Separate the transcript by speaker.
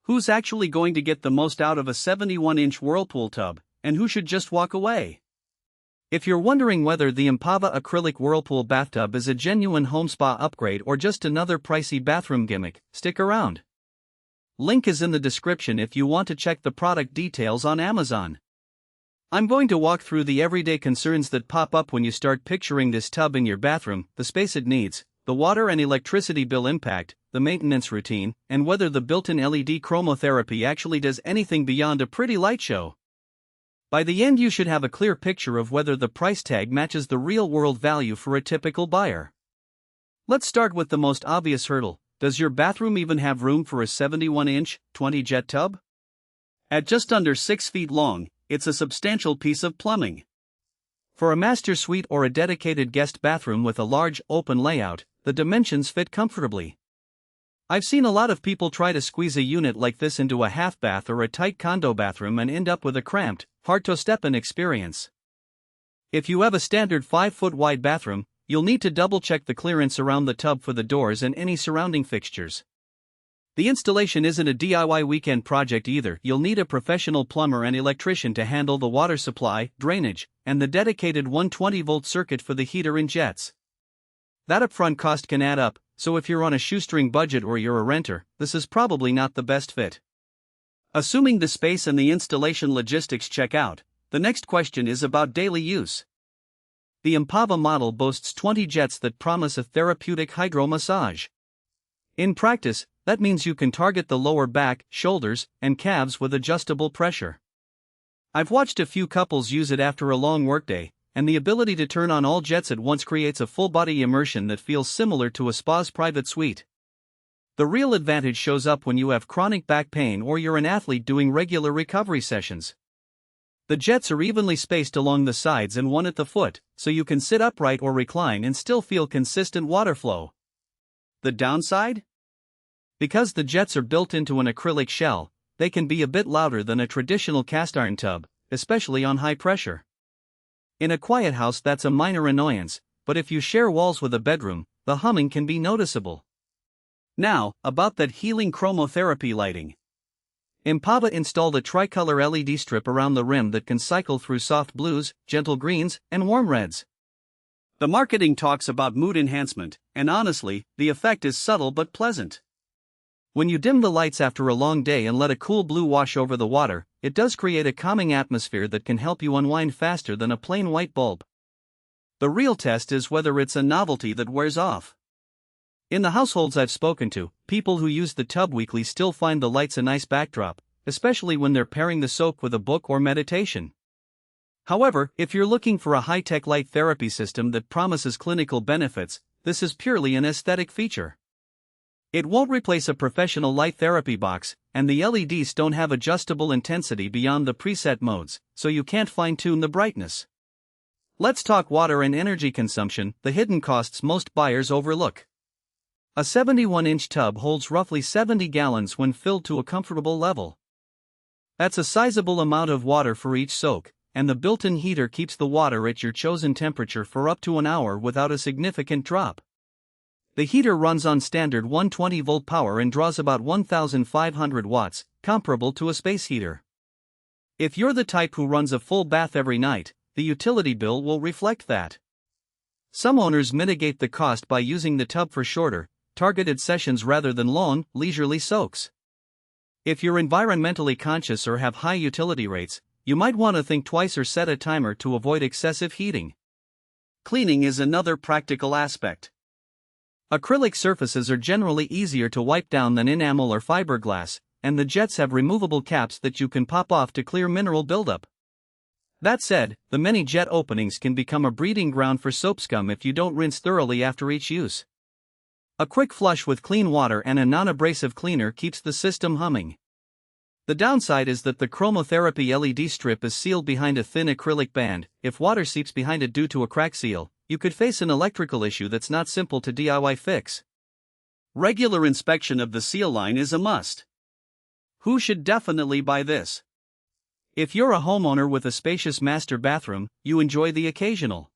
Speaker 1: Who's actually going to get the most out of a 71-inch Whirlpool tub, and who should just walk away? If you're wondering whether the Empava Acrylic Whirlpool Bathtub is a genuine home spa upgrade or just another pricey bathroom gimmick, stick around. Link is in the description if you want to check the product details on Amazon. I'm going to walk through the everyday concerns that pop up when you start picturing this tub in your bathroom, the space it needs, the water and electricity bill impact, the maintenance routine, and whether the built-in LED chromotherapy actually does anything beyond a pretty light show. By the end, you should have a clear picture of whether the price tag matches the real-world value for a typical buyer. Let's start with the most obvious hurdle. Does your bathroom even have room for a 71-inch, 20-jet tub? At just under 6 feet long, it's a substantial piece of plumbing. For a master suite or a dedicated guest bathroom with a large, open layout, the dimensions fit comfortably. I've seen a lot of people try to squeeze a unit like this into a half bath or a tight condo bathroom and end up with a cramped, hard-to-step-in experience. If you have a standard 5-foot wide bathroom, you'll need to double-check the clearance around the tub for the doors and any surrounding fixtures. The installation isn't a DIY weekend project either. You'll need a professional plumber and electrician to handle the water supply, drainage, and the dedicated 120-volt circuit for the heater and jets. That upfront cost can add up, so if you're on a shoestring budget or you're a renter, this is probably not the best fit. Assuming the space and the installation logistics check out, the next question is about daily use. The Empava model boasts 20 jets that promise a therapeutic hydro massage. In practice, that means you can target the lower back, shoulders, and calves with adjustable pressure. I've watched a few couples use it after a long workday, and the ability to turn on all jets at once creates a full-body immersion that feels similar to a spa's private suite. The real advantage shows up when you have chronic back pain or you're an athlete doing regular recovery sessions. The jets are evenly spaced along the sides and one at the foot, so you can sit upright or recline and still feel consistent water flow. The downside? Because the jets are built into an acrylic shell, they can be a bit louder than a traditional cast iron tub, especially on high pressure. In a quiet house, that's a minor annoyance, but if you share walls with a bedroom, the humming can be noticeable. Now, about that healing chromotherapy lighting. Empava installed a tricolor LED strip around the rim that can cycle through soft blues, gentle greens, and warm reds. The marketing talks about mood enhancement, and honestly, the effect is subtle but pleasant. When you dim the lights after a long day and let a cool blue wash over the water, it does create a calming atmosphere that can help you unwind faster than a plain white bulb. The real test is whether it's a novelty that wears off. In the households I've spoken to, people who use the tub weekly still find the lights a nice backdrop, especially when they're pairing the soak with a book or meditation. However, if you're looking for a high-tech light therapy system that promises clinical benefits, this is purely an aesthetic feature. It won't replace a professional light therapy box, and the LEDs don't have adjustable intensity beyond the preset modes, so you can't fine-tune the brightness. Let's talk water and energy consumption, the hidden costs most buyers overlook. A 71-inch tub holds roughly 70 gallons when filled to a comfortable level. That's a sizable amount of water for each soak, and the built-in heater keeps the water at your chosen temperature for up to an hour without a significant drop. The heater runs on standard 120-volt power and draws about 1,500 watts, comparable to a space heater. If you're the type who runs a full bath every night, the utility bill will reflect that. Some owners mitigate the cost by using the tub for shorter, targeted sessions rather than long, leisurely soaks. If you're environmentally conscious or have high utility rates, you might want to think twice or set a timer to avoid excessive heating. Cleaning is another practical aspect. Acrylic surfaces are generally easier to wipe down than enamel or fiberglass, and the jets have removable caps that you can pop off to clear mineral buildup. That said, the many jet openings can become a breeding ground for soap scum if you don't rinse thoroughly after each use. A quick flush with clean water and a non-abrasive cleaner keeps the system humming. The downside is that the chromotherapy LED strip is sealed behind a thin acrylic band. If water seeps behind it due to a crack seal, you could face an electrical issue that's not simple to DIY fix. Regular inspection of the seal line is a must. Who should definitely buy this? If you're a homeowner with a spacious master bathroom, you enjoy the occasional